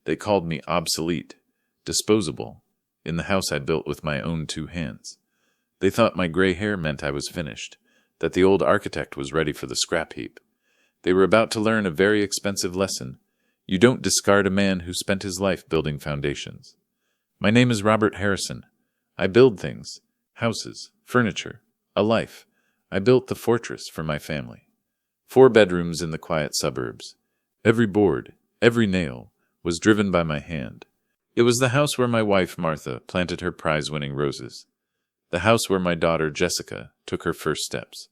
They called me obsolete, disposable, in the house I built with my own 2 hands. They thought my gray hair meant I was finished, that the old architect was ready for the scrap heap. They were about to learn a very expensive lesson. You don't discard a man who spent his life building foundations. My name is Robert Harrison. I build things, houses, furniture, a life. I built the fortress for my family. 4 bedrooms in the quiet suburbs. Every board, every nail, was driven by my hand. It was the house where my wife, Martha, planted her prize-winning roses. The house where my daughter, Jessica, took her first steps.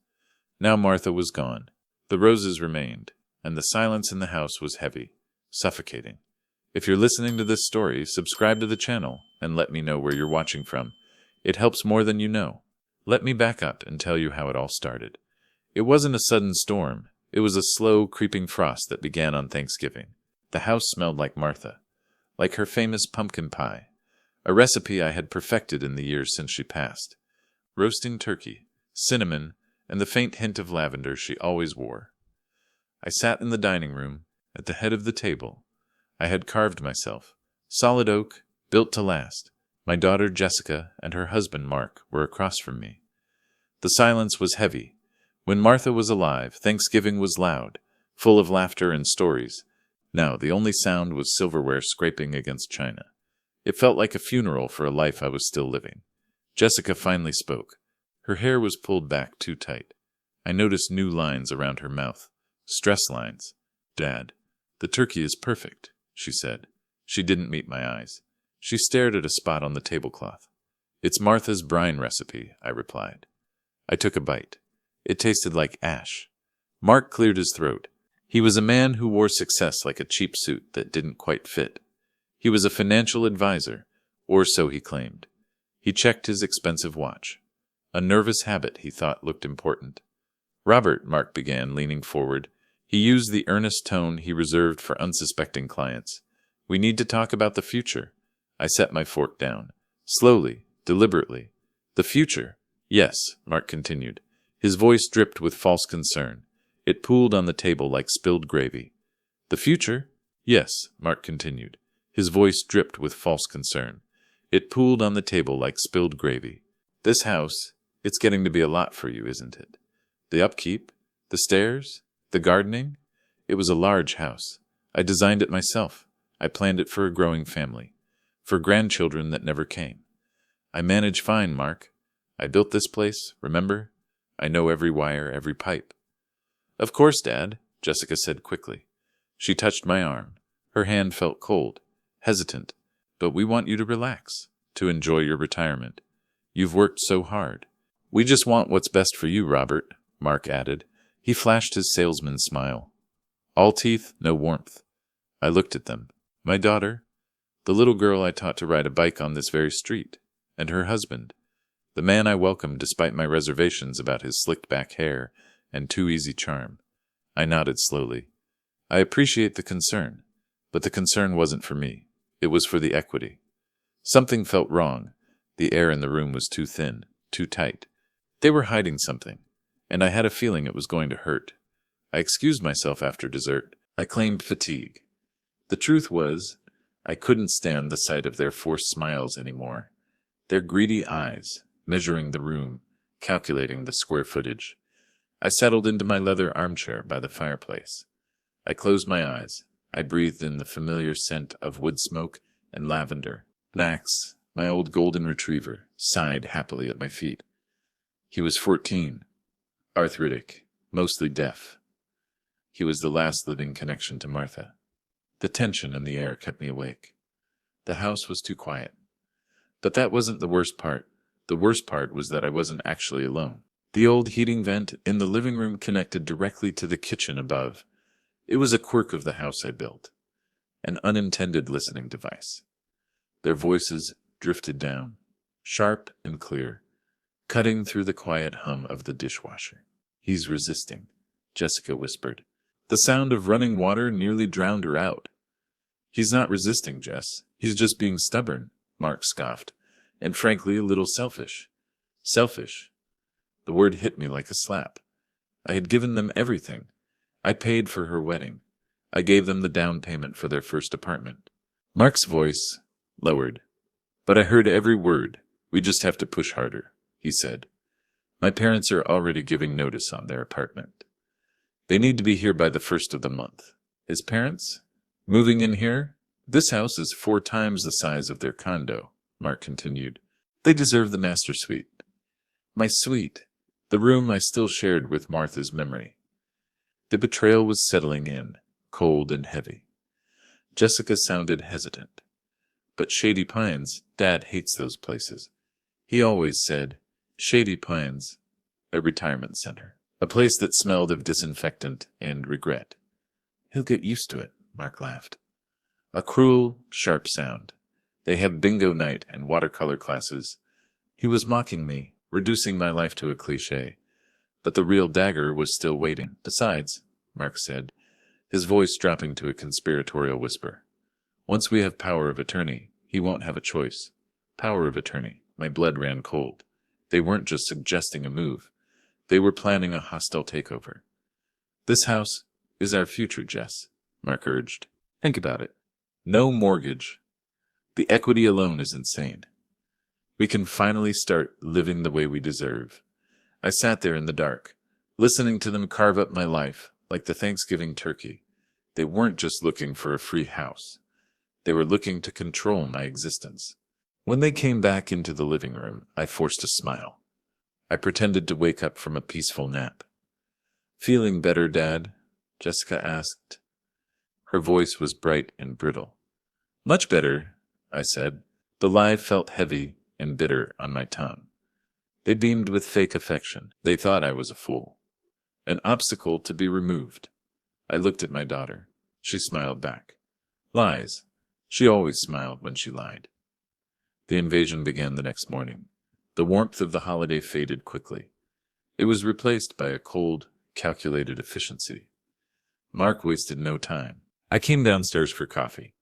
Now Martha was gone. The roses remained, and the silence in the house was heavy, suffocating. If you're listening to this story, subscribe to the channel and let me know where you're watching from. It helps more than you know. Let me back up and tell you how it all started. It wasn't a sudden storm. It was a slow, creeping frost that began on Thanksgiving. The house smelled like Martha, like her famous pumpkin pie, a recipe I had perfected in the years since she passed. Roasting turkey, cinnamon, and the faint hint of lavender she always wore. I sat in the dining room, at the head of the table. I had carved myself. Solid oak, built to last. My daughter Jessica and her husband Mark were across from me. The silence was heavy. When Martha was alive, Thanksgiving was loud, full of laughter and stories. Now the only sound was silverware scraping against china. It felt like a funeral for a life I was still living. Jessica finally spoke. Her hair was pulled back too tight. I noticed new lines around her mouth. Stress lines. "Dad, the turkey is perfect," she said. She didn't meet my eyes. She stared at a spot on the tablecloth. "It's Martha's brine recipe," I replied. I took a bite. It tasted like ash. Mark cleared his throat. He was a man who wore success like a cheap suit that didn't quite fit. He was a financial advisor, or so he claimed. He checked his expensive watch. A nervous habit he thought looked important. "Robert," Mark began, leaning forward. He used the earnest tone he reserved for unsuspecting clients. "We need to talk about the future." I set my fork down. Slowly, deliberately. "The future?" "Yes," Mark continued. His voice dripped with false concern. It pooled on the table like spilled gravy. "The future?" "Yes," Mark continued. His voice dripped with false concern. It pooled on the table like spilled gravy. "This house, it's getting to be a lot for you, isn't it? The upkeep, the stairs, the gardening." It was a large house. I designed it myself. I planned it for a growing family, for grandchildren that never came. I manage fine, Mark. I built this place, remember? I know every wire, every pipe. "Of course, Dad," Jessica said quickly. She touched my arm. Her hand felt cold, hesitant. "But we want you to relax, to enjoy your retirement. You've worked so hard." "We just want what's best for you, Robert," Mark added. He flashed his salesman's smile. All teeth, no warmth. I looked at them. My daughter, the little girl I taught to ride a bike on this very street, and her husband, the man I welcomed despite my reservations about his slicked-back hair and too easy charm. I nodded slowly. "I appreciate the concern, but the concern wasn't for me. It was for the equity." Something felt wrong. The air in the room was too thin, too tight. They were hiding something, and I had a feeling it was going to hurt. I excused myself after dessert. I claimed fatigue. The truth was, I couldn't stand the sight of their forced smiles anymore. Their greedy eyes, measuring the room, calculating the square footage. I settled into my leather armchair by the fireplace. I closed my eyes. I breathed in the familiar scent of wood smoke and lavender. Max, my old golden retriever, sighed happily at my feet. He was 14, arthritic, mostly deaf. He was the last living connection to Martha. The tension in the air kept me awake. The house was too quiet. But that wasn't the worst part. The worst part was that I wasn't actually alone. The old heating vent in the living room connected directly to the kitchen above. It was a quirk of the house I built, an unintended listening device. Their voices drifted down, sharp and clear, cutting through the quiet hum of the dishwasher. "He's resisting," Jessica whispered. The sound of running water nearly drowned her out. "He's not resisting, Jess. He's just being stubborn," Mark scoffed, "and frankly a little selfish." Selfish. The word hit me like a slap. I had given them everything. I paid for her wedding. I gave them the down payment for their first apartment. Mark's voice lowered, but I heard every word. We just have to push harder, he said. My parents are already giving notice on their apartment. They need to be here by the first of the month. His parents? Moving in here? This house is 4 times the size of their condo, Mark continued. They deserve the master suite. My suite. The room I still shared with Martha's memory. The betrayal was settling in, cold and heavy. Jessica sounded hesitant. But Shady Pines, Dad hates those places. He always said, Shady Pines, a retirement center. A place that smelled of disinfectant and regret. He'll get used to it, Mark laughed. A cruel, sharp sound. They have bingo night and watercolor classes. He was mocking me, reducing my life to a cliché. But the real dagger was still waiting. Besides, Mark said, his voice dropping to a conspiratorial whisper, once we have power of attorney, he won't have a choice. Power of attorney. My blood ran cold. They weren't just suggesting a move. They were planning a hostile takeover. This house is our future, Jess, Mark urged. Think about it. No mortgage. The equity alone is insane. We can finally start living the way we deserve. I sat there in the dark, listening to them carve up my life like the Thanksgiving turkey. They weren't just looking for a free house. They were looking to control my existence. When they came back into the living room, I forced a smile. I pretended to wake up from a peaceful nap. Feeling better, Dad? Jessica asked. Her voice was bright and brittle. Much better, I said. The lie felt heavy and bitter on my tongue. They beamed with fake affection. They thought I was a fool. An obstacle to be removed. I looked at my daughter. She smiled back. Lies. She always smiled when she lied. The invasion began the next morning. The warmth of the holiday faded quickly. It was replaced by a cold, calculated efficiency. Mark wasted no time. I came downstairs for coffee.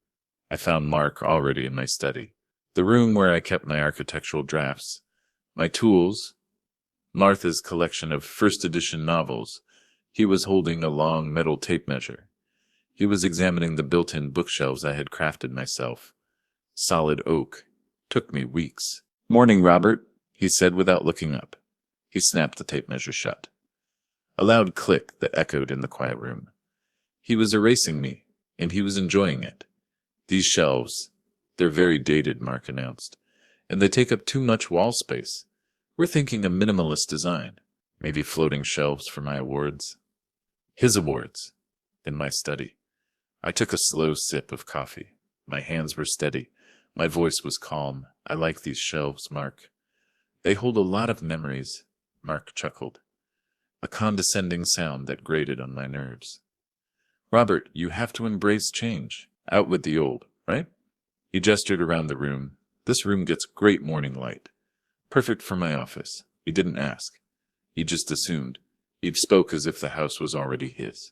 I found Mark already in my study, the room where I kept my architectural drafts, my tools, Martha's collection of first edition novels. He was holding a long metal tape measure. He was examining the built-in bookshelves I had crafted myself. Solid oak. Took me weeks. Morning, Robert, he said without looking up. He snapped the tape measure shut. A loud click that echoed in the quiet room. He was erasing me, and he was enjoying it. These shelves, they're very dated, Mark announced, and they take up too much wall space. We're thinking a minimalist design, maybe floating shelves for my awards. His awards, in my study. I took a slow sip of coffee. My hands were steady. My voice was calm. I like these shelves, Mark. They hold a lot of memories, Mark chuckled. A condescending sound that grated on my nerves. Robert, you have to embrace change. Out with the old, right? He gestured around the room. This room gets great morning light. Perfect for my office. He didn't ask. He just assumed. He spoke as if the house was already his.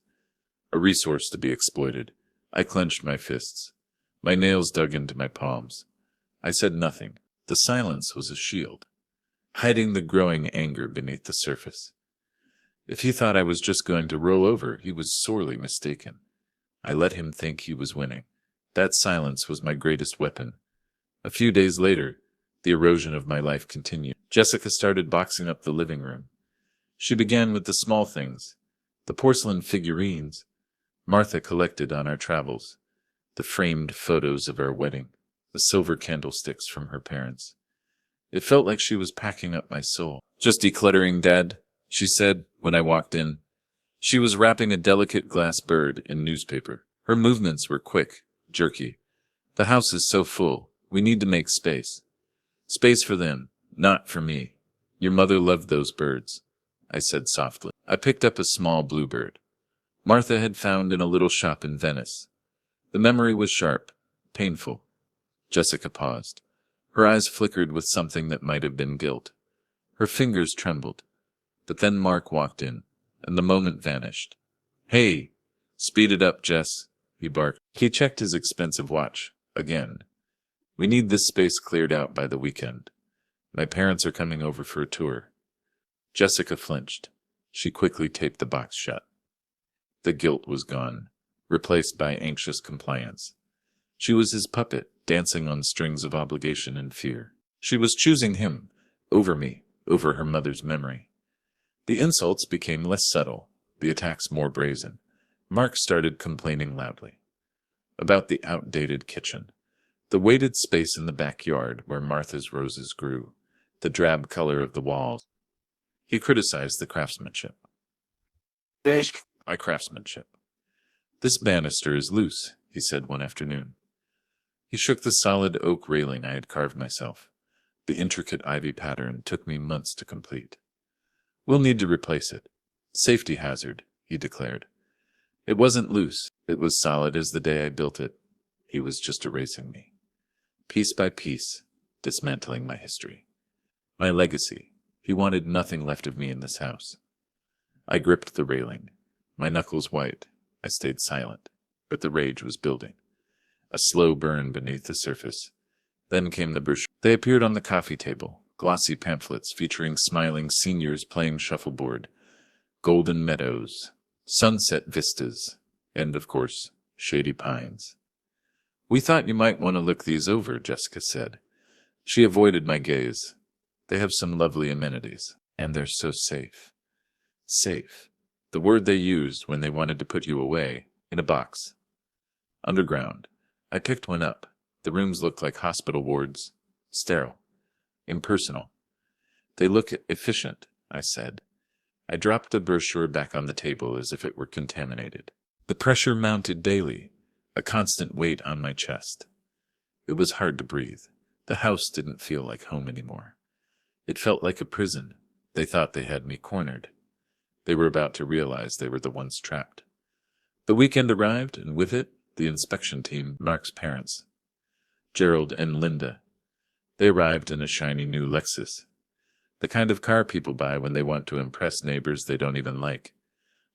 A resource to be exploited. I clenched my fists. My nails dug into my palms. I said nothing. The silence was a shield, hiding the growing anger beneath the surface. If he thought I was just going to roll over, he was sorely mistaken. I let him think he was winning. That silence was my greatest weapon. A few days later, the erosion of my life continued. Jessica started boxing up the living room. She began with the small things, the porcelain figurines Martha collected on our travels, the framed photos of our wedding, the silver candlesticks from her parents. It felt like she was packing up my soul. Just decluttering, Dad, she said when I walked in. She was wrapping a delicate glass bird in newspaper. Her movements were quick, jerky. The house is so full. We need to make space. Space for them, not for me. Your mother loved those birds, I said softly. I picked up a small bluebird. Martha had found in a little shop in Venice. The memory was sharp, painful. Jessica paused. Her eyes flickered with something that might have been guilt. Her fingers trembled. But then Mark walked in, and the moment vanished. Hey, speed it up, Jess, he barked. He checked his expensive watch, again. We need this space cleared out by the weekend. My parents are coming over for a tour. Jessica flinched. She quickly taped the box shut. The guilt was gone, replaced by anxious compliance. She was his puppet, dancing on strings of obligation and fear. She was choosing him, over me, over her mother's memory. The insults became less subtle, the attacks more brazen. Mark started complaining loudly about the outdated kitchen, the weighted space in the backyard where Martha's roses grew, the drab color of the walls. He criticized the craftsmanship. Craftsmanship. This banister is loose, he said one afternoon. He shook the solid oak railing I had carved myself. The intricate ivy pattern took me months to complete. We'll need to replace it. Safety hazard, he declared. It wasn't loose. It was solid as the day I built it. He was just erasing me. Piece by piece, dismantling my history. My legacy. He wanted nothing left of me in this house. I gripped the railing, my knuckles white. I stayed silent, but the rage was building. A slow burn beneath the surface. Then came the brochures. They appeared on the coffee table, glossy pamphlets featuring smiling seniors playing shuffleboard, golden meadows, sunset vistas, and, of course, shady pines. We thought you might want to look these over, Jessica said. She avoided my gaze. They have some lovely amenities, and they're so safe. Safe. The word they used when they wanted to put you away, in a box. Underground. I picked one up. The rooms looked like hospital wards. Sterile. Impersonal. They look efficient, I said. I dropped the brochure back on the table as if it were contaminated. The pressure mounted daily, a constant weight on my chest. It was hard to breathe. The house didn't feel like home anymore. It felt like a prison. They thought they had me cornered. They were about to realize they were the ones trapped. The weekend arrived, and with it, the inspection team, Mark's parents, Gerald and Linda. They arrived in a shiny new Lexus, the kind of car people buy when they want to impress neighbors they don't even like.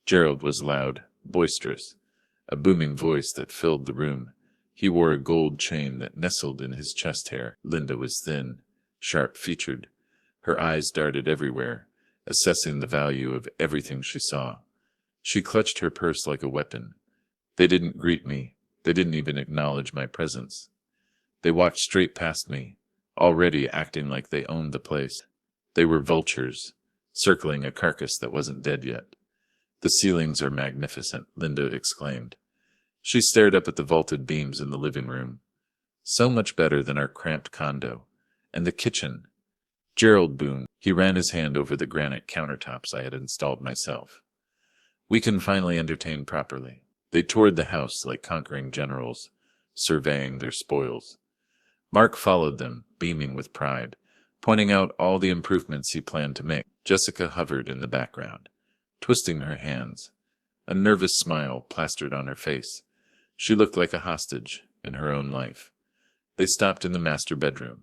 Gerald was loud, boisterous, a booming voice that filled the room. He wore a gold chain that nestled in his chest hair. Linda was thin, sharp-featured. Her eyes darted everywhere, assessing the value of everything she saw. She clutched her purse like a weapon. They didn't greet me. They didn't even acknowledge my presence. They walked straight past me, already acting like they owned the place. They were vultures, circling a carcass that wasn't dead yet. The ceilings are magnificent, Linda exclaimed. She stared up at the vaulted beams in the living room. So much better than our cramped condo. And the kitchen. Gerald boomed. He ran his hand over the granite countertops I had installed myself. We can finally entertain properly. They toured the house like conquering generals, surveying their spoils. Mark followed them, beaming with pride, pointing out all the improvements he planned to make. Jessica hovered in the background, twisting her hands, a nervous smile plastered on her face. She looked like a hostage in her own life. They stopped in the master bedroom.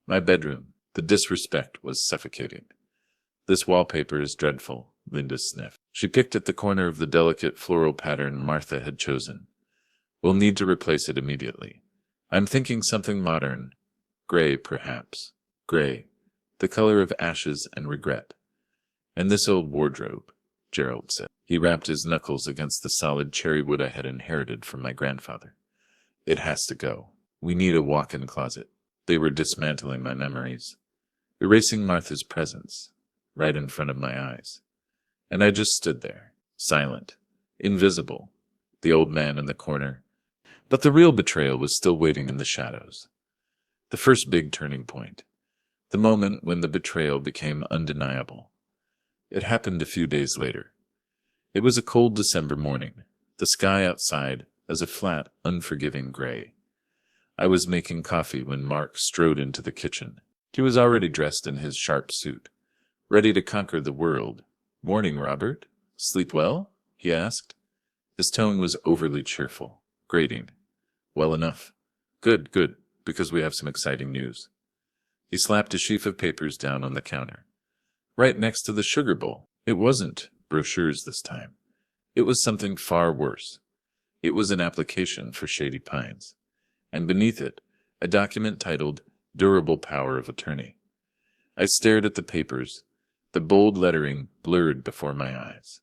My bedroom. The disrespect was suffocating. This wallpaper is dreadful, Linda sniffed. She picked at the corner of the delicate floral pattern Martha had chosen. We'll need to replace it immediately. I'm thinking something modern. Gray, perhaps. Gray. The color of ashes and regret. And this old wardrobe, Gerald said. He rapped his knuckles against the solid cherry wood I had inherited from my grandfather. It has to go. We need a walk-in closet. They were dismantling my memories, erasing Martha's presence, right in front of my eyes. And I just stood there, silent, invisible, the old man in the corner. But the real betrayal was still waiting in the shadows. The first big turning point. The moment when the betrayal became undeniable. It happened a few days later. It was a cold December morning, the sky outside as a flat, unforgiving gray. I was making coffee when Mark strode into the kitchen. He was already dressed in his sharp suit, ready to conquer the world. "Morning, Robert. Sleep well?" he asked. His tone was overly cheerful, grating. "Well enough. Good, good, because we have some exciting news." He slapped a sheaf of papers down on the counter, right next to the sugar bowl. It wasn't brochures this time. It was something far worse. It was an application for Shady Pines, and beneath it, a document titled Durable Power of Attorney. I stared at the papers, the bold lettering blurred before my eyes.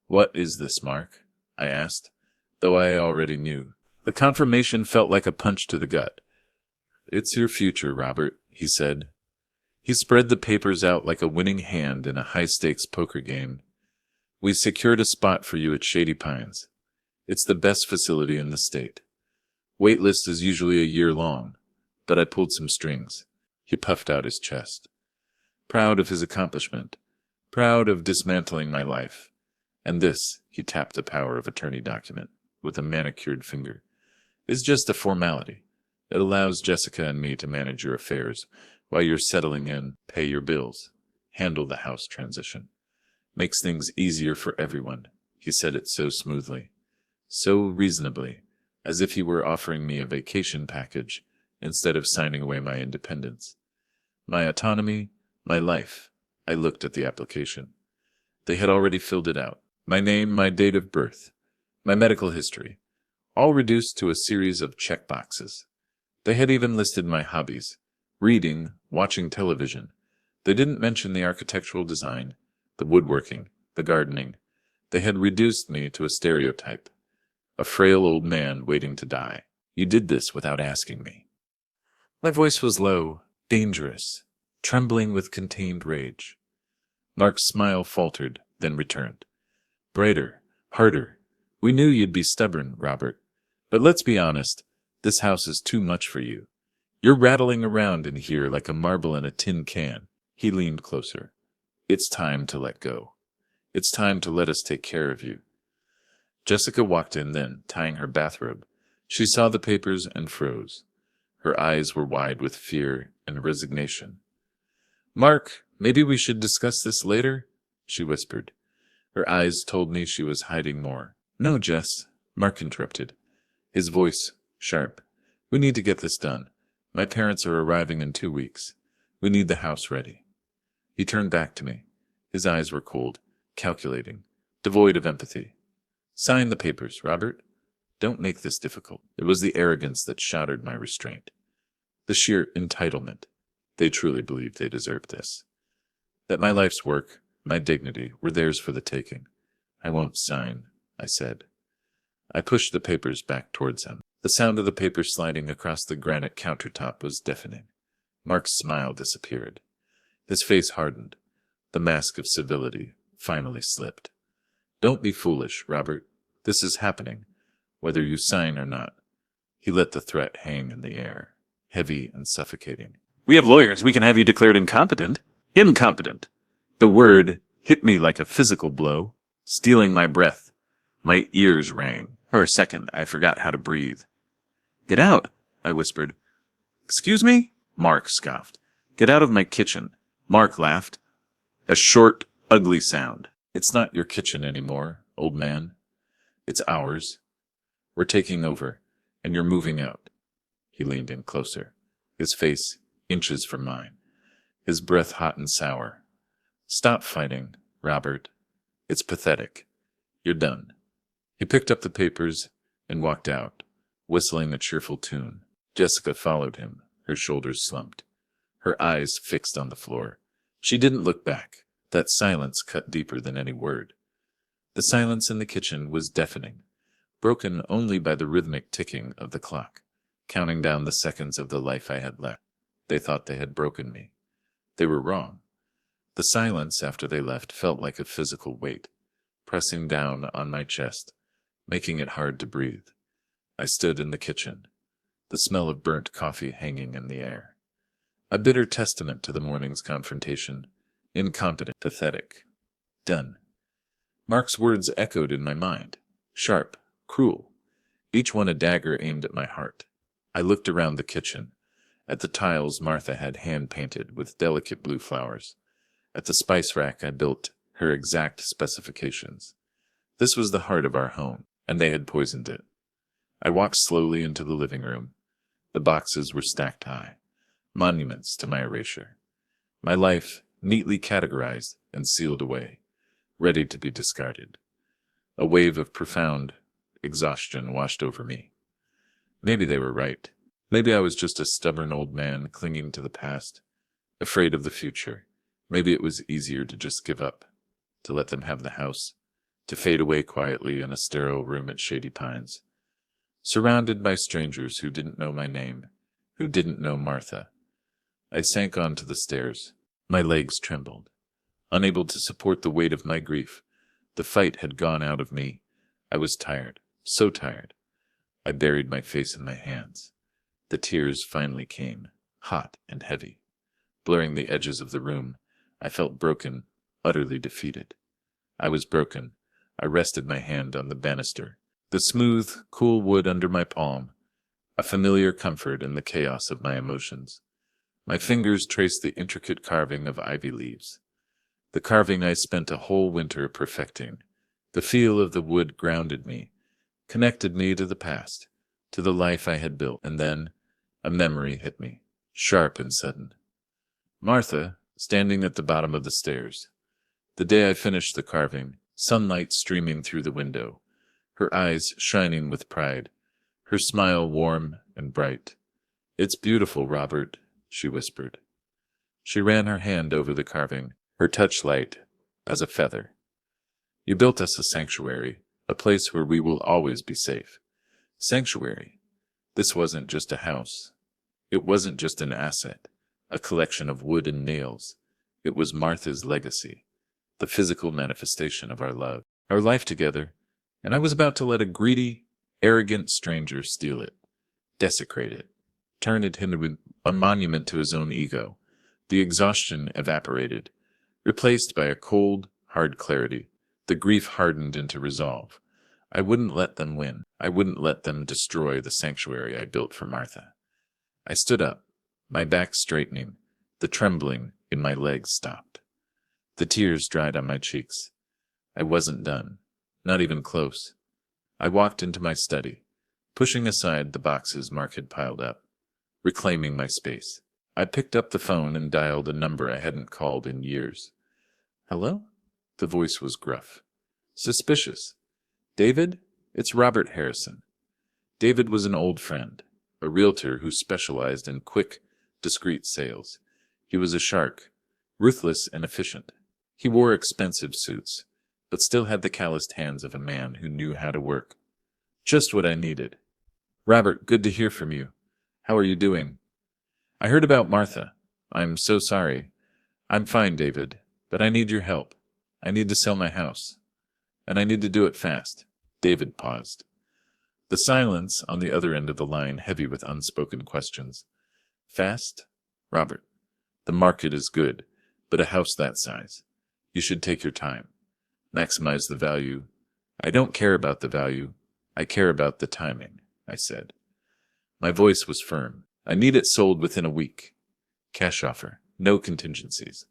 "What is this, Mark?" I asked, though I already knew. The confirmation felt like a punch to the gut. "It's your future, Robert," he said. He spread the papers out like a winning hand in a high-stakes poker game. "We secured a spot for you at Shady Pines. It's the best facility in the state. Wait list is usually a year long, but I pulled some strings." He puffed out his chest. Proud of his accomplishment, proud of dismantling my life. And this, he tapped the power of attorney document with a manicured finger, is just a formality. It allows Jessica and me to manage your affairs while you're settling in, pay your bills, handle the house transition. Makes things easier for everyone. He said it so smoothly, so reasonably, as if he were offering me a vacation package instead of signing away my independence. My autonomy, my life. I looked at the application. They had already filled it out. My name, my date of birth, my medical history, all reduced to a series of checkboxes. They had even listed my hobbies: reading, watching television. They didn't mention the architectural design, the woodworking, the gardening. They had reduced me to a stereotype. A frail old man waiting to die. "You did this without asking me." My voice was low, dangerous, trembling with contained rage. Mark's smile faltered, then returned. Brighter, harder. "We knew you'd be stubborn, Robert. But let's be honest, this house is too much for you. You're rattling around in here like a marble in a tin can." He leaned closer. "It's time to let go. It's time to let us take care of you." Jessica walked in then, tying her bathrobe. She saw the papers and froze. Her eyes were wide with fear and resignation. "Mark, maybe we should discuss this later," she whispered. Her eyes told me she was hiding more. "No, Jess," Mark interrupted, his voice sharp. "We need to get this done. My parents are arriving in 2 weeks. We need the house ready." He turned back to me. His eyes were cold, calculating, devoid of empathy. "Sign the papers, Robert. Don't make this difficult." It was the arrogance that shattered my restraint. The sheer entitlement. They truly believed they deserved this. That my life's work, my dignity, were theirs for the taking. "I won't sign," I said. I pushed the papers back towards him. The sound of the paper sliding across the granite countertop was deafening. Mark's smile disappeared. His face hardened. The mask of civility finally slipped. "Don't be foolish, Robert. This is happening, whether you sign or not." He let the threat hang in the air, heavy and suffocating. "We have lawyers. We can have you declared incompetent." Incompetent. The word hit me like a physical blow, stealing my breath. My ears rang. For a second, I forgot how to breathe. "Get out," I whispered. "Excuse me?" Mark scoffed. "Get out of my kitchen." Mark laughed. A short, ugly sound. "It's not your kitchen anymore, old man. It's ours. We're taking over, and you're moving out." He leaned in closer, his face inches from mine, his breath hot and sour. "Stop fighting, Robert. It's pathetic. You're done." He picked up the papers and walked out, whistling a cheerful tune. Jessica followed him, her shoulders slumped, her eyes fixed on the floor. She didn't look back. That silence cut deeper than any word. The silence in the kitchen was deafening, broken only by the rhythmic ticking of the clock, counting down the seconds of the life I had left. They thought they had broken me. They were wrong. The silence after they left felt like a physical weight, pressing down on my chest, making it hard to breathe. I stood in the kitchen, the smell of burnt coffee hanging in the air. A bitter testament to the morning's confrontation. Incompetent, pathetic, done. Mark's words echoed in my mind, sharp, cruel, each one a dagger aimed at my heart. I looked around the kitchen, at the tiles Martha had hand-painted with delicate blue flowers, at the spice rack I built her exact specifications. This was the heart of our home, and they had poisoned it. I walked slowly into the living room. The boxes were stacked high, monuments to my erasure. My life neatly categorized and sealed away, ready to be discarded. A wave of profound exhaustion washed over me. Maybe they were right. Maybe I was just a stubborn old man clinging to the past, afraid of the future. Maybe it was easier to just give up, to let them have the house, to fade away quietly in a sterile room at Shady Pines. surrounded by strangers who didn't know my name, who didn't know Martha. I sank onto the stairs. My legs trembled, unable to support the weight of my grief. The fight had gone out of me. I was tired, so tired. I buried my face in my hands. The tears finally came, hot and heavy. Blurring the edges of the room, I felt broken, utterly defeated. I was broken. I rested my hand on the banister, the smooth, cool wood under my palm, a familiar comfort in the chaos of my emotions. My fingers traced the intricate carving of ivy leaves, the carving I spent a whole winter perfecting. The feel of the wood grounded me, connected me to the past, to the life I had built, and then a memory hit me, sharp and sudden. Martha, standing at the bottom of the stairs. The day I finished the carving, sunlight streaming through the window, her eyes shining with pride, her smile warm and bright. "It's beautiful, Robert," she whispered. She ran her hand over the carving, her touch light as a feather. "You built us a sanctuary, a place where we will always be safe." Sanctuary. This wasn't just a house. It wasn't just an asset, a collection of wood and nails. It was Martha's legacy, the physical manifestation of our love, our life together, and I was about to let a greedy, arrogant stranger steal it, desecrate it, turn it into a monument to his own ego. The exhaustion evaporated, replaced by a cold, hard clarity. The grief hardened into resolve. I wouldn't let them win. I wouldn't let them destroy the sanctuary I built for Martha. I stood up, my back straightening. The trembling in my legs stopped. The tears dried on my cheeks. I wasn't done, not even close. I walked into my study, pushing aside the boxes Mark had piled up, reclaiming my space. I picked up the phone and dialed a number I hadn't called in years. "Hello?" The voice was gruff, suspicious. "David? It's Robert Harrison." David was an old friend, a realtor who specialized in quick, discreet sales. He was a shark, ruthless and efficient. He wore expensive suits, but still had the calloused hands of a man who knew how to work. "Just what I needed." "Robert, good to hear from you. How are you doing?" "I heard about Martha. I'm so sorry." "I'm fine, David, but I need your help. I need to sell my house, and I need to do it fast." David paused. The silence on the other end of the line heavy with unspoken questions. "Fast? Robert, the market is good, but a house that size. You should take your time. Maximize the value." "I don't care about the value. I care about the timing," I said. My voice was firm. "I need it sold within a week. Cash offer, no contingencies.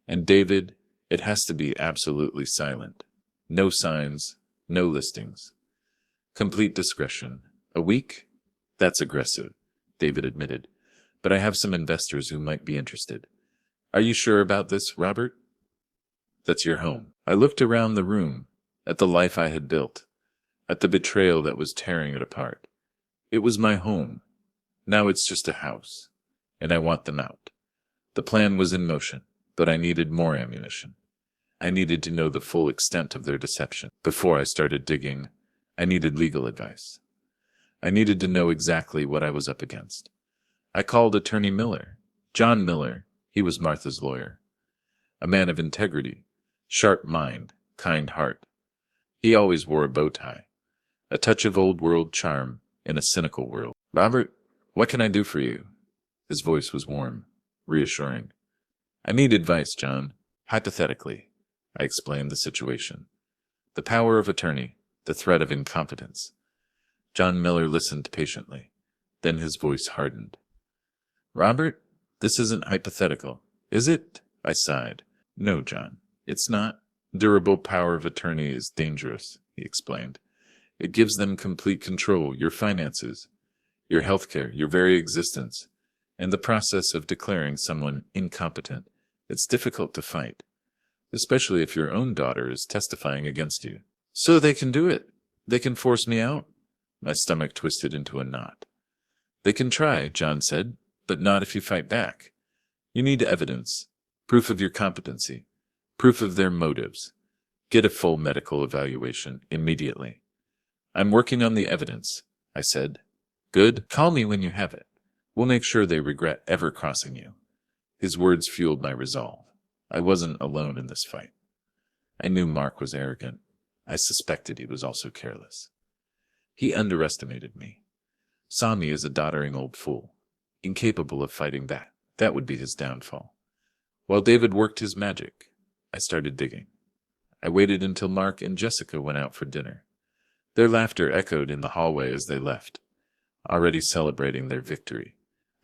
And David, it has to be absolutely silent. No signs, no listings. Complete discretion. A week? That's aggressive," David admitted. "But I have some investors who might be interested." "Are you sure about this, Robert?" "That's your home." I looked around the room, at the life I had built, at the betrayal that was tearing it apart. It was my home. Now it's just a house, and I want them out. The plan was in motion, but I needed more ammunition. I needed to know the full extent of their deception. Before I started digging, I needed legal advice. I needed to know exactly what I was up against. I called Attorney Miller, John Miller. He was Martha's lawyer. A man of integrity, sharp mind, kind heart. He always wore a bow tie, a touch of old world charm in a cynical world. "Robert, what can I do for you?" His voice was warm, reassuring. "I need advice, John. Hypothetically," I explained the situation. The power of attorney, the threat of incompetence. John Miller listened patiently. Then his voice hardened. "Robert, this isn't hypothetical, is it?" I sighed. "No, John, it's not. Durable power of attorney is dangerous," he explained. "It gives them complete control, your finances, your healthcare, your very existence. In the process of declaring someone incompetent, it's difficult to fight, especially if your own daughter is testifying against you." "So they can do it? They can force me out?" My stomach twisted into a knot. "They can try," John said, "but not if you fight back. You need evidence, proof of your competency, proof of their motives. Get a full medical evaluation immediately." "I'm working on the evidence. I said. Good. Call me when you have it. We'll make sure they regret ever crossing you. His words fueled my resolve. I wasn't alone in this fight. I knew Mark was arrogant. I suspected he was also careless. He underestimated me. Saw me as a doddering old fool, incapable of fighting back. That would be his downfall. While David worked his magic, I started digging. I waited until Mark and Jessica went out for dinner. Their laughter echoed in the hallway as they left, already celebrating their victory.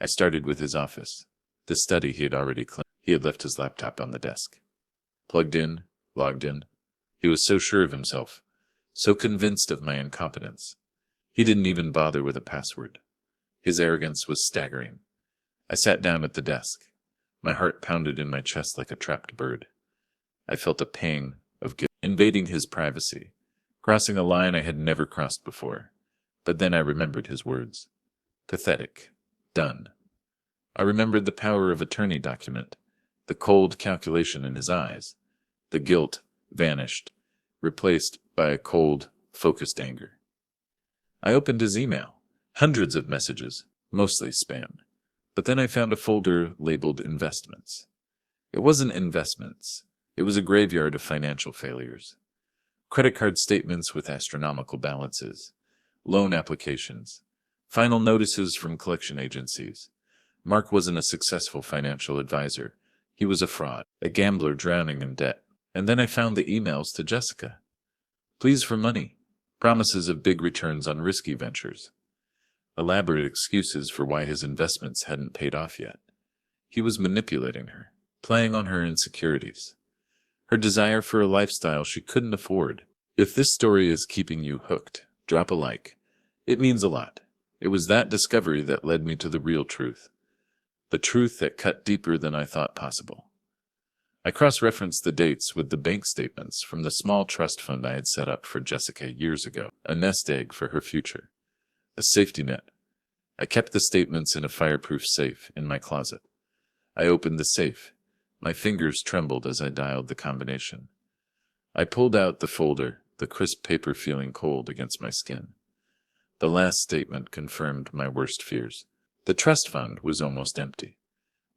I started with his office, the study he had already claimed. He had left his laptop on the desk. Plugged in, logged in. He was so sure of himself, so convinced of my incompetence. He didn't even bother with a password. His arrogance was staggering. I sat down at the desk. My heart pounded in my chest like a trapped bird. I felt a pang of guilt, invading his privacy, crossing a line I had never crossed before. But then I remembered his words. Pathetic. Done. I remembered the power of attorney document, the cold calculation in his eyes. The guilt vanished, replaced by a cold, focused anger. I opened his email. Hundreds of messages, mostly spam. But then I found a folder labeled Investments. It wasn't investments. It was a graveyard of financial failures. Credit card statements with astronomical balances, loan applications, final notices from collection agencies. Mark wasn't a successful financial advisor. He was a fraud, a gambler drowning in debt. And then I found the emails to Jessica. Pleas for money, promises of big returns on risky ventures, elaborate excuses for why his investments hadn't paid off yet. He was manipulating her, playing on her insecurities, her desire for a lifestyle she couldn't afford. If this story is keeping you hooked, drop a like. It means a lot. It was that discovery that led me to the real truth. The truth that cut deeper than I thought possible. I cross-referenced the dates with the bank statements from the small trust fund I had set up for Jessica years ago, a nest egg for her future, a safety net. I kept the statements in a fireproof safe in my closet. I opened the safe. My fingers trembled as I dialed the combination. I pulled out the folder, the crisp paper feeling cold against my skin. The last statement confirmed my worst fears. The trust fund was almost empty.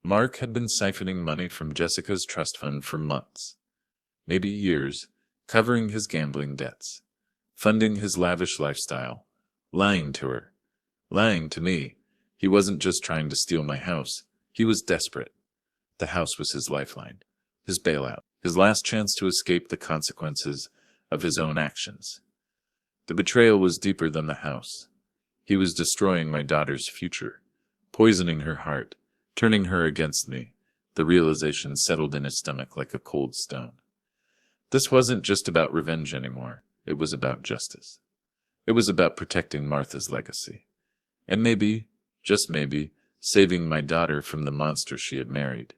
Mark had been siphoning money from Jessica's trust fund for months, maybe years, covering his gambling debts, funding his lavish lifestyle, lying to her, lying to me. He wasn't just trying to steal my house. He was desperate. The house was his lifeline, his bailout, his last chance to escape the consequences of his own actions. The betrayal was deeper than the house. He was destroying my daughter's future, poisoning her heart, turning her against me. The realization settled in his stomach like a cold stone. This wasn't just about revenge anymore. It was about justice. It was about protecting Martha's legacy. And maybe, just maybe, saving my daughter from the monster she had married.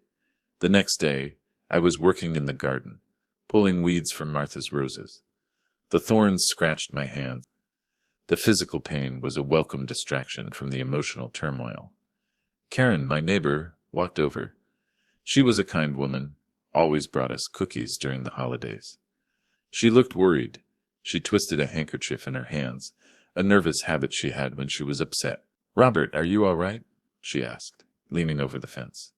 The next day, I was working in the garden, pulling weeds from Martha's roses. The thorns scratched my hands. The physical pain was a welcome distraction from the emotional turmoil. Karen, my neighbor, walked over. She was a kind woman, always brought us cookies during the holidays. She looked worried. She twisted a handkerchief in her hands, a nervous habit she had when she was upset. "Robert, are you all right?" she asked, leaning over the fence.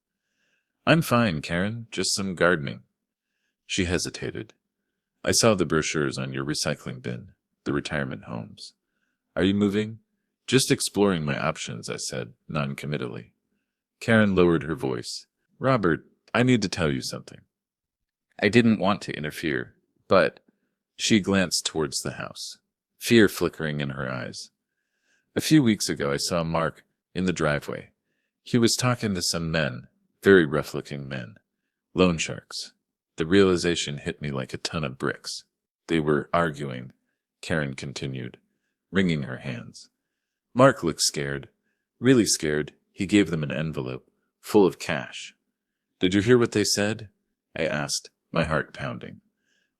"I'm fine, Karen, just some gardening." She hesitated. "I saw the brochures on your recycling bin, the retirement homes. Are you moving?" "Just exploring my options," I said, non-committally. Karen lowered her voice. "Robert, I need to tell you something." I didn't want to interfere, but she glanced towards the house, fear flickering in her eyes. A few weeks ago I saw Mark in the driveway. He was talking to some men, very rough-looking men, loan sharks. The realization hit me like a ton of bricks. "They were arguing," Karen continued, wringing her hands. "Mark looked scared, really scared. He gave them an envelope, full of cash." "Did you hear what they said?" I asked, my heart pounding.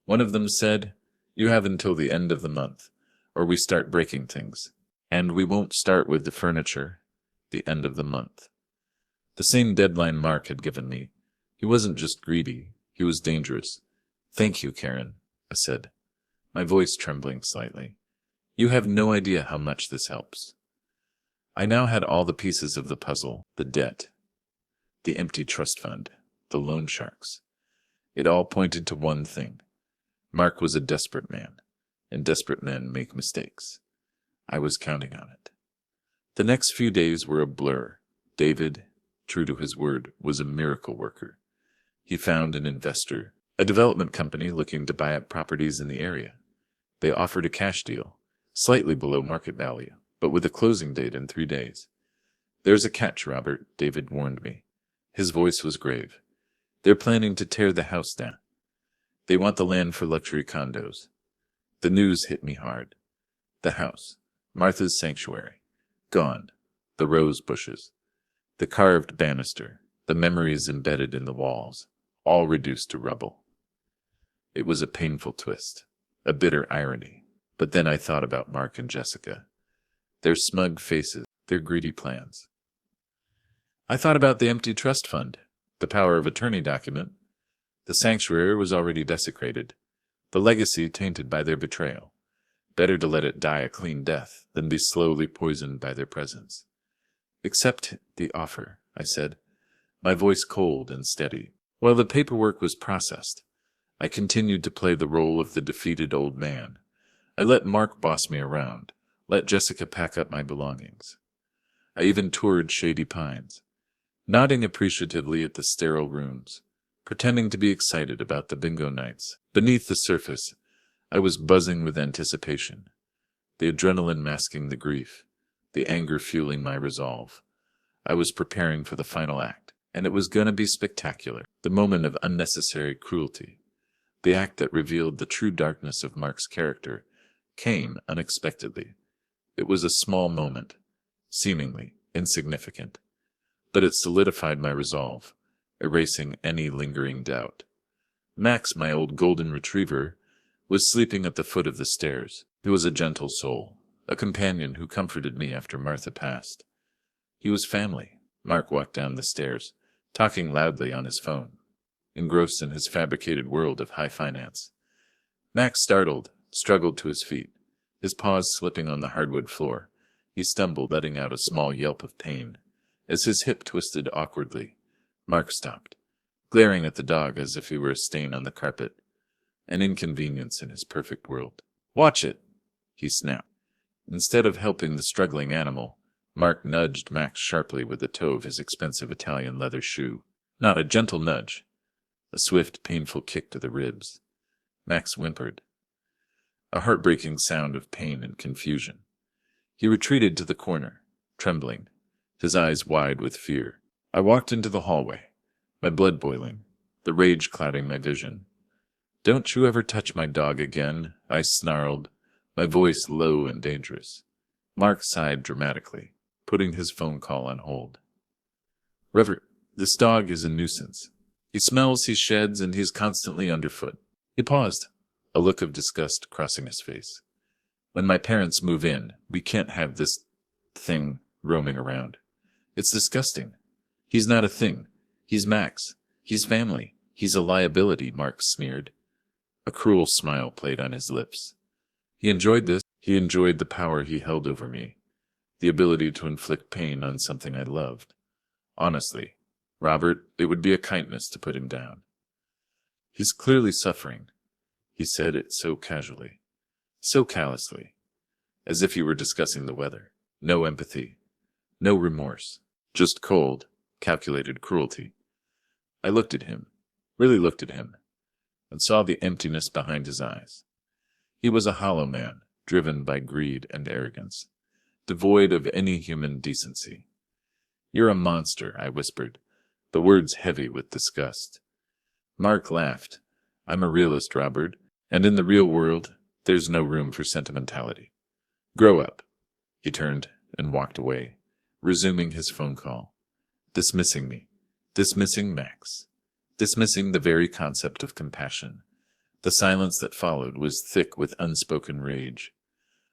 One of them said, "You have until the end of the month, or we start breaking things. And we won't start with the furniture. The end of the month." The same deadline Mark had given me. He wasn't just greedy, he was dangerous. "Thank you, Karen," I said, my voice trembling slightly. You have no idea how much this helps. I now had all the pieces of the puzzle, the debt, the empty trust fund, the loan sharks. It all pointed to one thing. Mark was a desperate man, and desperate men make mistakes. I was counting on it. The next few days were a blur. David, true to his word, was a miracle worker. He found an investor, a development company looking to buy up properties in the area. They offered a cash deal, slightly below market value, but with a closing date in 3 days. "There's a catch, Robert," David warned me. His voice was grave. "They're planning to tear the house down. They want the land for luxury condos." The news hit me hard. The house, Martha's sanctuary, gone. The rose bushes, the carved banister, the memories embedded in the walls, all reduced to rubble. It was a painful twist, a bitter irony. But then I thought about Mark and Jessica, their smug faces, their greedy plans. I thought about the empty trust fund, the power of attorney document. The sanctuary was already desecrated, the legacy tainted by their betrayal. Better to let it die a clean death than be slowly poisoned by their presence. "Accept the offer," I said, my voice cold and steady. While the paperwork was processed, I continued to play the role of the defeated old man. I let Mark boss me around, let Jessica pack up my belongings. I even toured Shady Pines, nodding appreciatively at the sterile rooms, pretending to be excited about the bingo nights. Beneath the surface, I was buzzing with anticipation, the adrenaline masking the grief, the anger fueling my resolve. I was preparing for the final act, and it was gonna be spectacular, the moment of unnecessary cruelty. The act that revealed the true darkness of Mark's character came unexpectedly. It was a small moment, seemingly insignificant, but it solidified my resolve, erasing any lingering doubt. Max, my old golden retriever, was sleeping at the foot of the stairs. He was a gentle soul, a companion who comforted me after Martha passed. He was family. Mark walked down the stairs, talking loudly on his phone, engrossed in his fabricated world of high finance. Max, startled, struggled to his feet, his paws slipping on the hardwood floor. He stumbled, letting out a small yelp of pain. As his hip twisted awkwardly, Mark stopped, glaring at the dog as if he were a stain on the carpet, an inconvenience in his perfect world. "Watch it," he snapped. Instead of helping the struggling animal, Mark nudged Max sharply with the toe of his expensive Italian leather shoe. Not a gentle nudge, a swift, painful kick to the ribs. Max whimpered, a heartbreaking sound of pain and confusion. He retreated to the corner, trembling, his eyes wide with fear. I walked into the hallway, my blood boiling, the rage clouding my vision. "Don't you ever touch my dog again," I snarled, my voice low and dangerous. Mark sighed dramatically, putting his phone call on hold. "Reverend, this dog is a nuisance. He smells, he sheds, and he's constantly underfoot." He paused, a look of disgust crossing his face. "When my parents move in, we can't have this thing roaming around. It's disgusting. He's not a thing. He's Max. He's family. He's a liability," Mark sneered. A cruel smile played on his lips. He enjoyed this. He enjoyed the power he held over me, the ability to inflict pain on something I loved. Honestly, Robert, it would be a kindness to put him down. "He's clearly suffering." He said it so casually, so callously, as if he were discussing the weather. No empathy, no remorse, just cold, calculated cruelty. I looked at him, really looked at him, and saw the emptiness behind his eyes. He was a hollow man, driven by greed and arrogance, devoid of any human decency. "You're a monster," I whispered, the words heavy with disgust. Mark laughed. "I'm a realist, Robert, and in the real world, there's no room for sentimentality. Grow up." He turned and walked away, resuming his phone call, dismissing me, dismissing Max, dismissing the very concept of compassion. The silence that followed was thick with unspoken rage.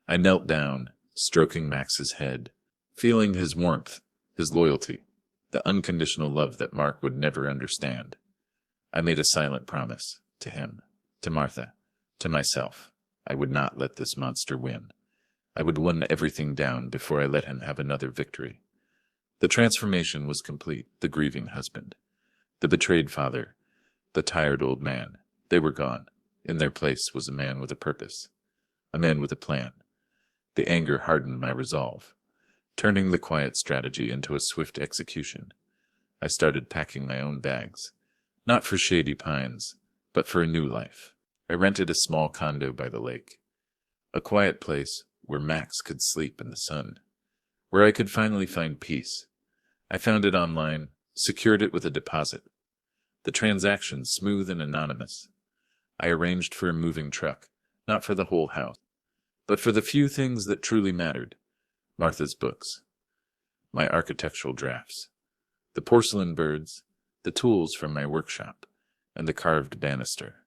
I knelt down, stroking Max's head, feeling his warmth, his loyalty, the unconditional love that Mark would never understand. I made a silent promise, to him, to Martha, to myself. I would not let this monster win. I would run everything down before I let him have another victory. The transformation was complete. The grieving husband, the betrayed father, the tired old man, they were gone. In their place was a man with a purpose, a man with a plan. The anger hardened my resolve, turning the quiet strategy into a swift execution. I started packing my own bags, not for Shady Pines, but for a new life. I rented a small condo by the lake, a quiet place where Max could sleep in the sun, where I could finally find peace. I found it online, secured it with a deposit. The transaction smooth and anonymous. I arranged for a moving truck, not for the whole house, but for the few things that truly mattered. Martha's books, my architectural drafts, the porcelain birds, the tools from my workshop, and the carved banister.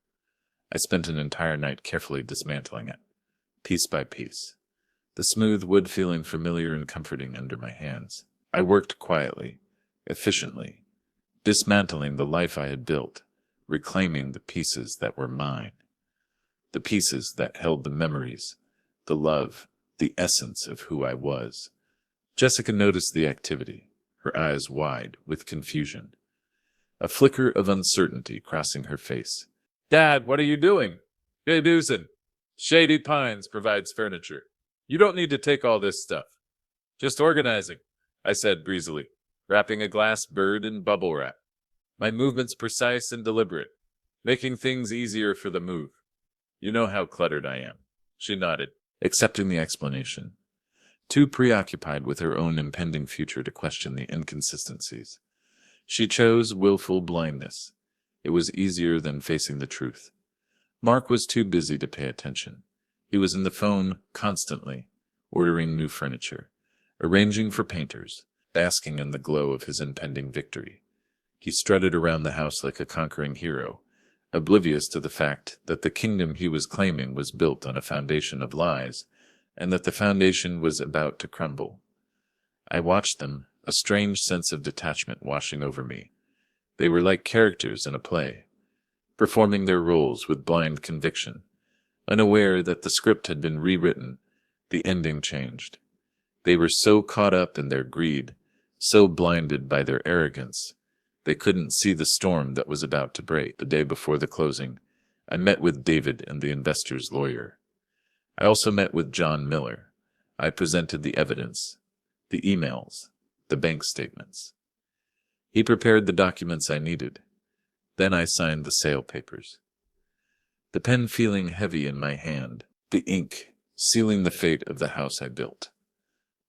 I spent an entire night carefully dismantling it, piece by piece, the smooth wood feeling familiar and comforting under my hands. I worked quietly, efficiently, dismantling the life I had built, reclaiming the pieces that were mine, the pieces that held the memories, the love, the essence of who I was. Jessica noticed the activity, her eyes wide with confusion, a flicker of uncertainty crossing her face. "Dad, what are you doing?" "Hey, Doosan. Shady Pines provides furniture. You don't need to take all this stuff. Just organizing," I said breezily, wrapping a glass bird in bubble wrap. My movements precise and deliberate, making things easier for the move. "You know how cluttered I am." She nodded, accepting the explanation, too preoccupied with her own impending future to question the inconsistencies. She chose willful blindness. It was easier than facing the truth. Mark was too busy to pay attention. He was in the phone constantly, ordering new furniture, arranging for painters, basking in the glow of his impending victory. He strutted around the house like a conquering hero, oblivious to the fact that the kingdom he was claiming was built on a foundation of lies, and that the foundation was about to crumble. I watched them, a strange sense of detachment washing over me. They were like characters in a play, performing their roles with blind conviction, unaware that the script had been rewritten, the ending changed. They were so caught up in their greed, so blinded by their arrogance, they couldn't see the storm that was about to break. The day before the closing, I met with David and the investor's lawyer. I also met with John Miller. I presented the evidence, the emails, the bank statements. He prepared the documents I needed. Then I signed the sale papers, the pen feeling heavy in my hand, the ink sealing the fate of the house I built.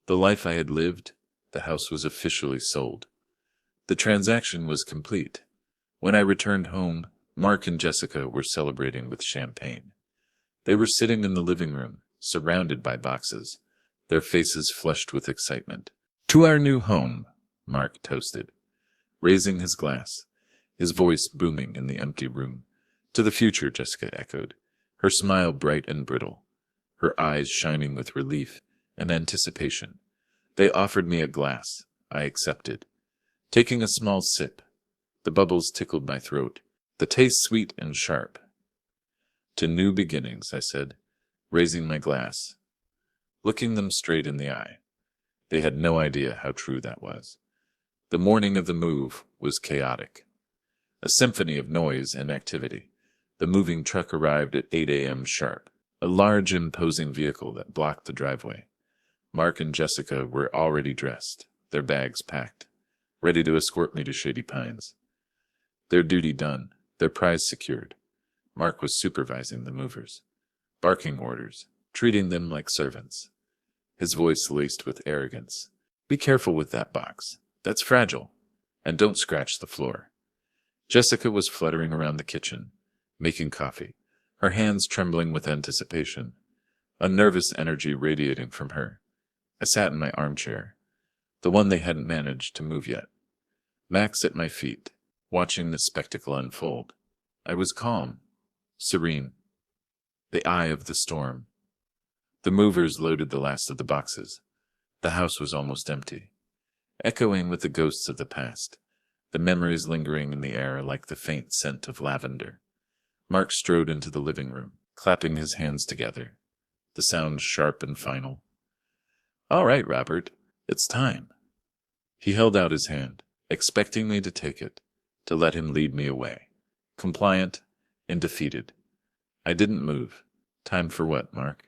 The life I had lived, the house was officially sold. The transaction was complete. When I returned home, Mark and Jessica were celebrating with champagne. They were sitting in the living room, surrounded by boxes, their faces flushed with excitement. "To our new home," Mark toasted, raising his glass, his voice booming in the empty room. "To the future," Jessica echoed, her smile bright and brittle, her eyes shining with relief and anticipation. They offered me a glass. I accepted, taking a small sip. The bubbles tickled my throat, the taste sweet and sharp. "To new beginnings," I said, raising my glass, looking them straight in the eye. They had no idea how true that was. The morning of the move was chaotic, a symphony of noise and activity. The moving truck arrived at 8 a.m. sharp, a large, imposing vehicle that blocked the driveway. Mark and Jessica were already dressed, their bags packed, ready to escort me to Shady Pines. Their duty done, their prize secured. Mark was supervising the movers, barking orders, treating them like servants, his voice laced with arrogance. "Be careful with that box. That's fragile. And don't scratch the floor." Jessica was fluttering around the kitchen, making coffee, her hands trembling with anticipation, a nervous energy radiating from her. I sat in my armchair, the one they hadn't managed to move yet, Max at my feet, watching the spectacle unfold. I was calm, serene, the eye of the storm. The movers loaded the last of the boxes. The house was almost empty, echoing with the ghosts of the past, the memories lingering in the air like the faint scent of lavender. Mark strode into the living room, clapping his hands together, the sound sharp and final. All right, Robert, it's time. He held out his hand, expecting me to take it, to let him lead me away. Compliant and defeated. I didn't move. Time for what, Mark?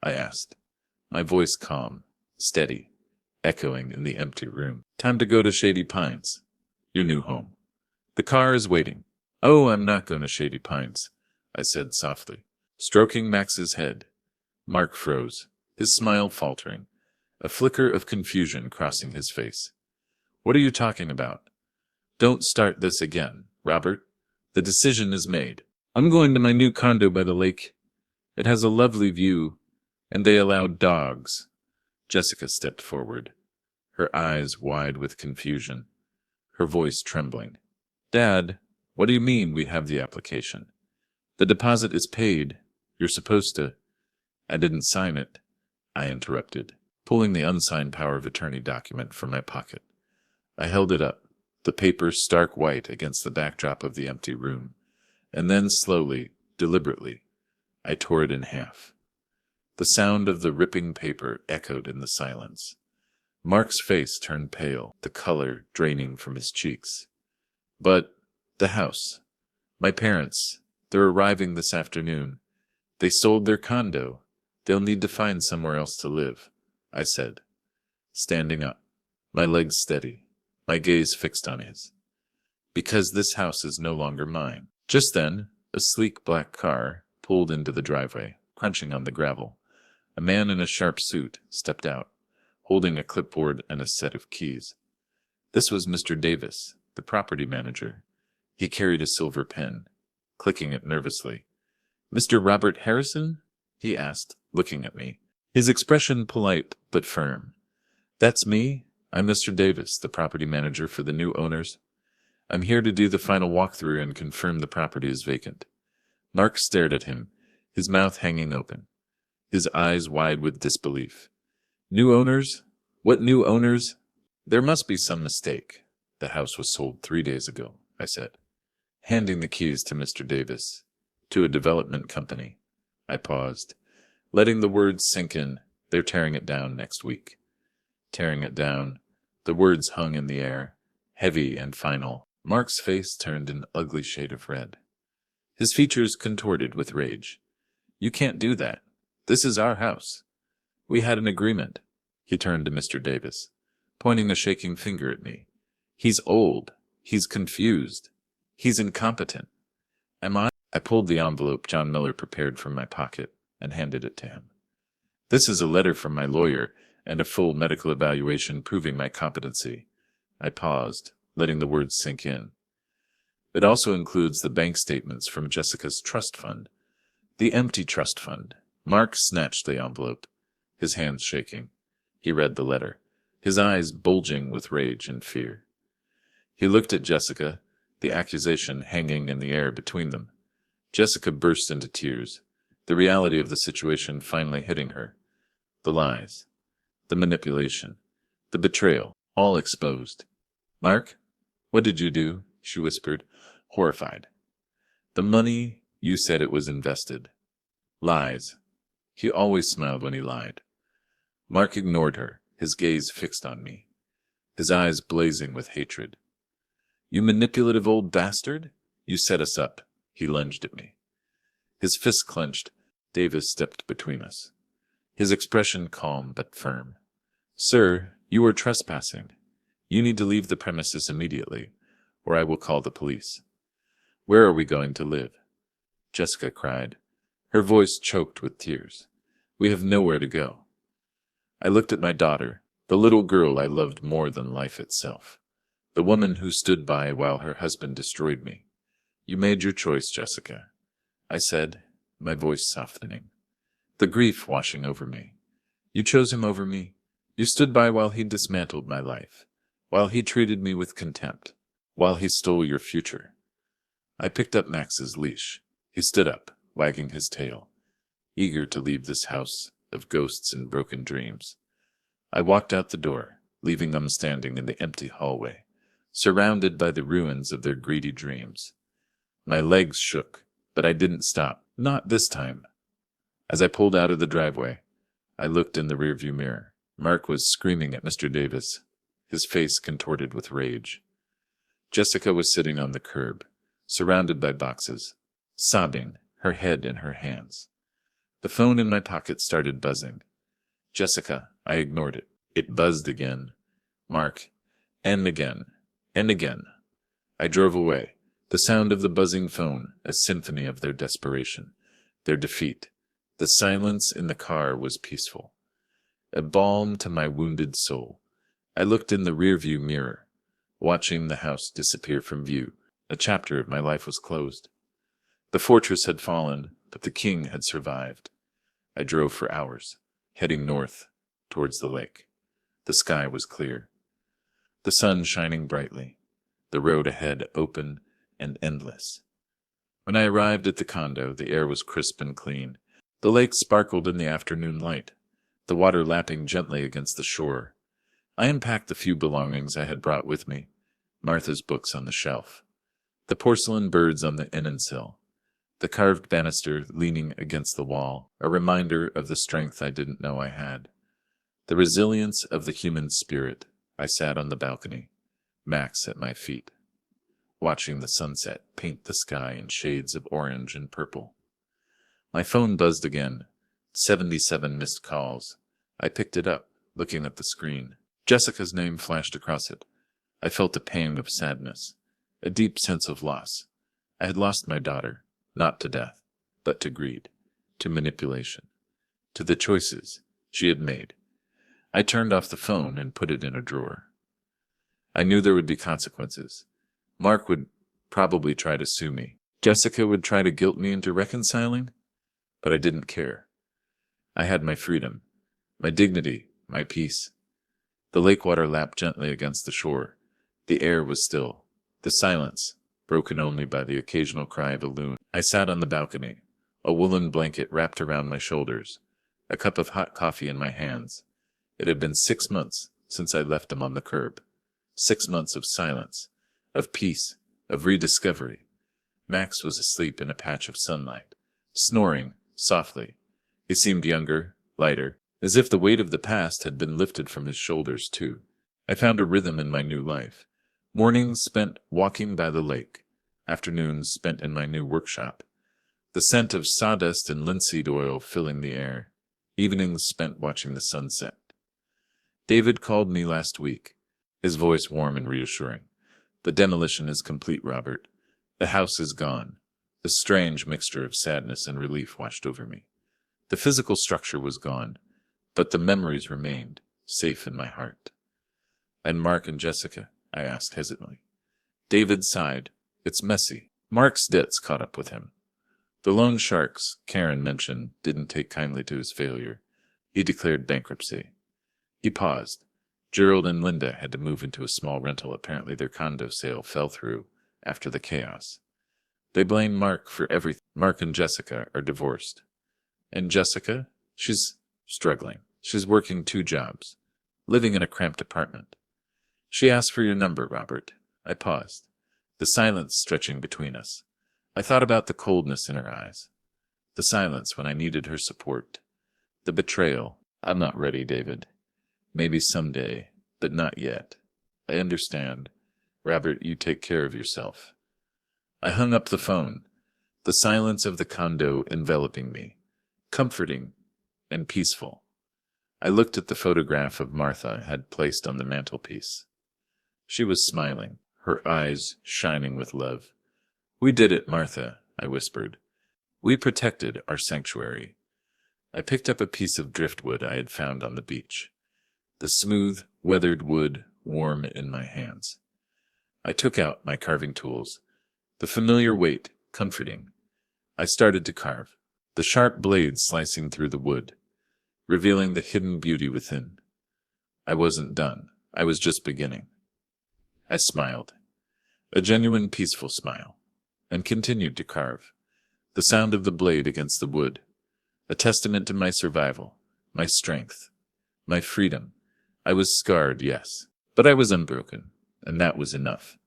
I asked, my voice calm, steady, echoing in the empty room. Time to go to Shady Pines, your new home. The car is waiting. Oh, I'm not going to Shady Pines, I said softly, stroking Max's head. Mark froze, his smile faltering, a flicker of confusion crossing his face. What are you talking about? Don't start this again, Robert. The decision is made. I'm going to my new condo by the lake. It has a lovely view, and they allow dogs. Jessica stepped forward, her eyes wide with confusion, her voice trembling. Dad, what do you mean we have the application? The deposit is paid. You're supposed to. I didn't sign it, I interrupted, pulling the unsigned power of attorney document from my pocket. I held it up, the paper stark white against the backdrop of the empty room, and then slowly, deliberately, I tore it in half. The sound of the ripping paper echoed in the silence. Mark's face turned pale, the color draining from his cheeks. But the house. My parents, they're arriving this afternoon. They sold their condo. They'll need to find somewhere else to live, I said, standing up, my legs steady, my gaze fixed on his. Because this house is no longer mine. Just then, a sleek black car pulled into the driveway, crunching on the gravel. A man in a sharp suit stepped out, holding a clipboard and a set of keys. This was Mr. Davis, the property manager. He carried a silver pen, clicking it nervously. Mr. Robert Harrison? He asked, looking at me, his expression polite but firm. That's me. I'm Mr. Davis, the property manager for the new owners. I'm here to do the final walkthrough and confirm the property is vacant. Mark stared at him, his mouth hanging open, his eyes wide with disbelief. New owners? What new owners? There must be some mistake. The house was sold 3 days ago, I said, handing the keys to Mr. Davis, to a development company. I paused, letting the words sink in. They're tearing it down next week. Tearing it down. The words hung in the air, heavy and final. Mark's face turned an ugly shade of red. His features contorted with rage. You can't do that. This is our house. We had an agreement. He turned to Mr. Davis, pointing a shaking finger at me. He's old. He's confused. He's incompetent. Am I? I pulled the envelope John Miller prepared from my pocket and handed it to him. This is a letter from my lawyer and a full medical evaluation proving my competency. I paused, letting the words sink in. It also includes the bank statements from Jessica's trust fund, the empty trust fund. Mark snatched the envelope, his hands shaking. He read the letter, his eyes bulging with rage and fear. He looked at Jessica, the accusation hanging in the air between them. Jessica burst into tears, the reality of the situation finally hitting her. The lies, the manipulation, the betrayal, all exposed. Mark, what did you do? She whispered, horrified. The money, you said it was invested. Lies. He always smiled when he lied. Mark ignored her, his gaze fixed on me, his eyes blazing with hatred. You manipulative old bastard! You set us up. He lunged at me. His fists clenched. Davis stepped between us, his expression calm but firm. Sir, you are trespassing. You need to leave the premises immediately, or I will call the police. Where are we going to live? Jessica cried, her voice choked with tears. We have nowhere to go. I looked at my daughter, the little girl I loved more than life itself, the woman who stood by while her husband destroyed me. You made your choice, Jessica, I said, my voice softening, the grief washing over me. You chose him over me. You stood by while he dismantled my life, while he treated me with contempt, while he stole your future. I picked up Max's leash. He stood up, wagging his tail, eager to leave this house of ghosts and broken dreams. I walked out the door, leaving them standing in the empty hallway, surrounded by the ruins of their greedy dreams. My legs shook, but I didn't stop, not this time. As I pulled out of the driveway, I looked in the rearview mirror. Mark was screaming at Mr. Davis, his face contorted with rage. Jessica was sitting on the curb, surrounded by boxes, sobbing, her head in her hands. The phone in my pocket started buzzing. Jessica, I ignored it. It buzzed again. Mark, and again, and again. I drove away, the sound of the buzzing phone a symphony of their desperation, their defeat. The silence in the car was peaceful, a balm to my wounded soul. I looked in the rearview mirror, watching the house disappear from view. A chapter of my life was closed. The fortress had fallen, but the king had survived. I drove for hours, heading north, towards the lake. The sky was clear, the sun shining brightly, the road ahead open and endless. When I arrived at the condo, the air was crisp and clean. The lake sparkled in the afternoon light, the water lapping gently against the shore. I unpacked the few belongings I had brought with me, Martha's books on the shelf, the porcelain birds on the innsill, the carved banister leaning against the wall, a reminder of the strength I didn't know I had, the resilience of the human spirit. I sat on the balcony, Max at my feet, watching the sunset paint the sky in shades of orange and purple. My phone buzzed again, 77 missed calls. I picked it up, looking at the screen. Jessica's name flashed across it. I felt a pang of sadness, a deep sense of loss. I had lost my daughter, not to death, but to greed, to manipulation, to the choices she had made. I turned off the phone and put it in a drawer. I knew there would be consequences. Mark would probably try to sue me. Jessica would try to guilt me into reconciling, but I didn't care. I had my freedom, my dignity, my peace. The lake water lapped gently against the shore. The air was still, the silence, broken only by the occasional cry of a loon. I sat on the balcony, a woolen blanket wrapped around my shoulders, a cup of hot coffee in my hands. It had been 6 months since I left him on the curb. 6 months of silence, of peace, of rediscovery. Max was asleep in a patch of sunlight, snoring softly. He seemed younger, lighter, as if the weight of the past had been lifted from his shoulders too. I found a rhythm in my new life. Mornings spent walking by the lake, afternoons spent in my new workshop, the scent of sawdust and linseed oil filling the air, evenings spent watching the sunset. David called me last week, his voice warm and reassuring. The demolition is complete, Robert. The house is gone. A strange mixture of sadness and relief washed over me. The physical structure was gone, but the memories remained, safe in my heart. And Mark and Jessica? I asked hesitantly. David sighed. It's messy. Mark's debts caught up with him. The loan sharks Karen mentioned didn't take kindly to his failure. He declared bankruptcy. He paused. Gerald and Linda had to move into a small rental. Apparently their condo sale fell through after the chaos. They blame Mark for everything. Mark and Jessica are divorced. And Jessica? She's struggling. She's working 2 jobs, living in a cramped apartment. She asked for your number, Robert. I paused, the silence stretching between us. I thought about the coldness in her eyes, the silence when I needed her support, the betrayal. I'm not ready, David. Maybe someday, but not yet. I understand. Robert, you take care of yourself. I hung up the phone, the silence of the condo enveloping me, comforting and peaceful. I looked at the photograph of Martha had placed on the mantelpiece. She was smiling, her eyes shining with love. We did it, Martha, I whispered. We protected our sanctuary. I picked up a piece of driftwood I had found on the beach, the smooth, weathered wood warm in my hands. I took out my carving tools, the familiar weight comforting. I started to carve, the sharp blades slicing through the wood, revealing the hidden beauty within. I wasn't done. I was just beginning. I smiled, a genuine peaceful smile, and continued to carve, the sound of the blade against the wood, a testament to my survival, my strength, my freedom. I was scarred, yes, but I was unbroken, and that was enough.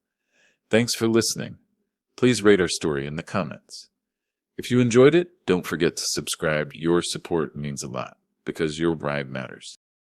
Thanks for listening. Please rate our story in the comments. If you enjoyed it, don't forget to subscribe. Your support means a lot, because your ride matters.